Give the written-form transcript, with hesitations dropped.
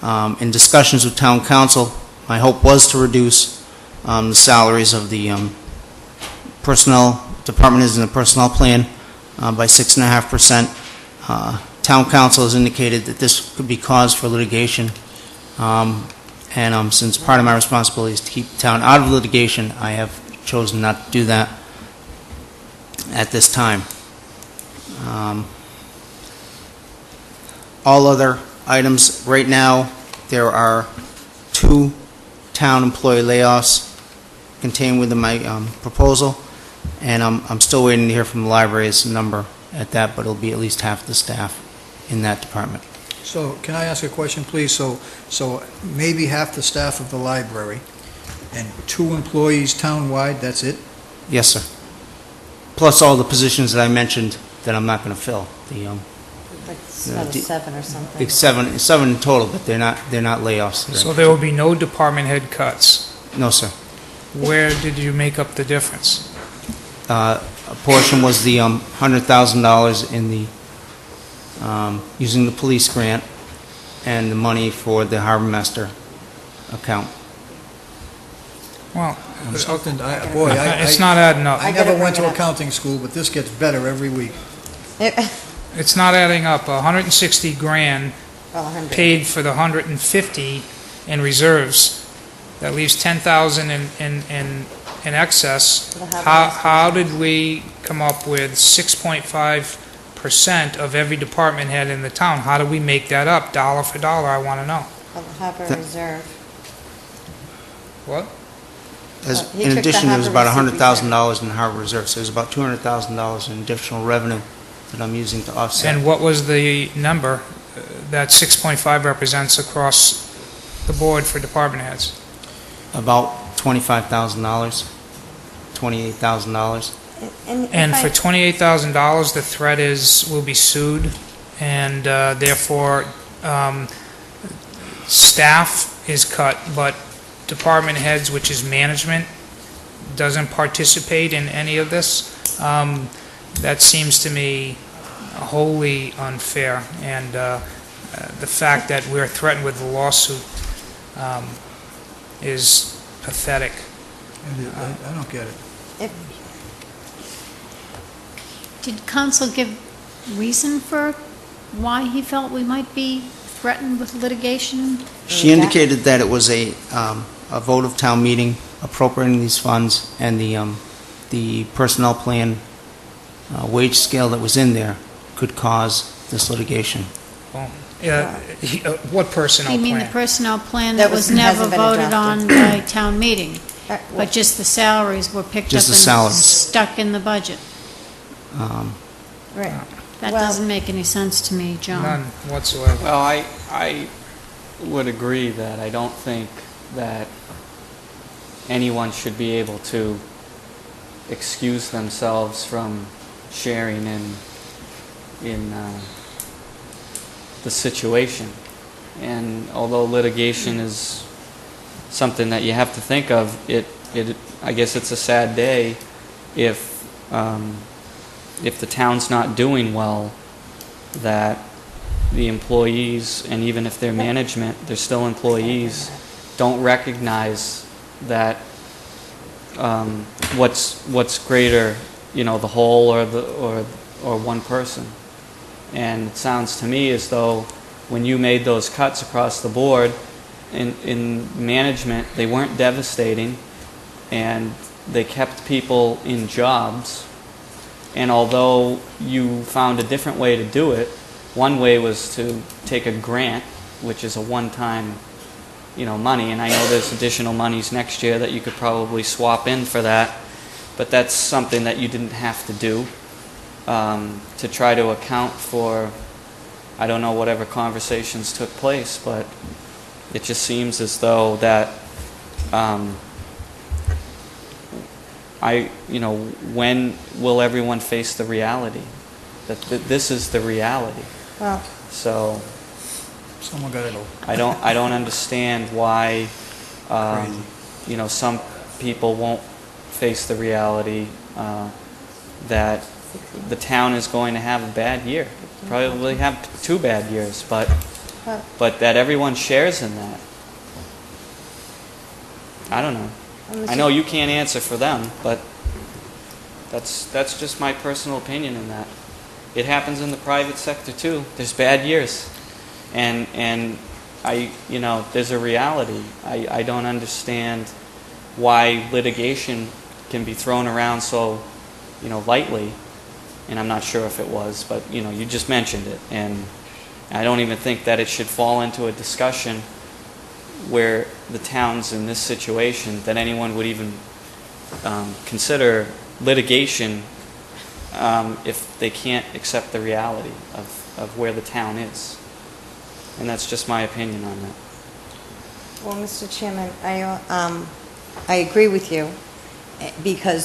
In discussions with town council, my hope was to reduce the salaries of the personnel, department heads in the personnel plan by 6.5%. Town council has indicated that this could be cause for litigation, and since part of my responsibility is to keep the town out of litigation, I have chosen not to do that at this time. All other items, right now, there are 2 town employee layoffs contained within my proposal, and I'm still waiting to hear from the library's number at that, but it'll be at least half the staff in that department. So can I ask a question, please? So maybe half the staff of the library and 2 employees townwide, that's it? Yes, sir. Plus all the positions that I mentioned that I'm not going to fill. Like 7 or something. Seven in total, but they're not layoffs. So there will be no department head cuts. No, sir. Where did you make up the difference? A portion was the $100,000 in the using the police grant and the money for the harbor master account. Well, It's not adding up. I never went to accounting school, but this gets better every week. It's not adding up. 160 grand Well, 100. paid for the 150 in reserves. That leaves 10,000 in excess. For the harbor How did we come up with 6.5% of every department head in the town? How do we make that up, dollar for dollar? I want to know. Well, the harbor reserve. What? He In took the addition, there was about harbor $100,000 in the harbor reserve, so there's about $200,000 in additional revenue that I'm using to offset. And what was the number that 6.5 represents across the board for department heads? About $25,000, $28,000. And for $28,000, the threat is we'll be sued, and therefore staff is cut, but department heads, which is management, doesn't participate in any of this. That seems to me wholly unfair, and the fact that we're threatened with a lawsuit is pathetic. I don't get it. Did council give reason for why he felt we might be threatened with litigation? She indicated that it was a vote of town meeting appropriating these funds, and the personnel plan wage scale that was in there could cause this litigation. What personnel You mean the plan? personnel plan That that was hasn't never been voted adopted. on by town meeting, Well, but just the salaries were picked up Just the and salaries. stuck in the budget? Right. That Well- doesn't make any sense to me, John. None whatsoever. Well, I would agree that I don't think that anyone should be able to excuse themselves from sharing in the situation. And although litigation is something that you have to think of, I guess it's a sad day if the town's not doing well, that the employees, and even if they're management, they're still employees, don't recognize that what's greater, the whole or one person. And it sounds to me as though when you made those cuts across the board in management, they weren't devastating, and they kept people in jobs. And although you found a different way to do it, one way was to take a grant, which is a one-time, money, and I know there's additional monies next year that you could probably swap in for that, but that's something that you didn't have to do to try to account for, I don't know, whatever conversations took place, but it just seems as though that when will everyone face the reality that this is the reality? Well, So Someone got to go. I don't understand why some people won't face the reality that the town is going to have a bad year. Probably have 2 bad years, but but that everyone shares in that. I don't know. I know you can't answer for them, but that's just my personal opinion in that. It happens in the private sector too. There's bad years. And there's a reality. I don't understand why litigation can be thrown around so, lightly. And I'm not sure if it was, but, you just mentioned it. And I don't even think that it should fall into a discussion where the town's in this situation, that anyone would even consider litigation if they can't accept the reality of where the town is. And that's just my opinion on that. Well, Mr. Chairman, I agree with you, because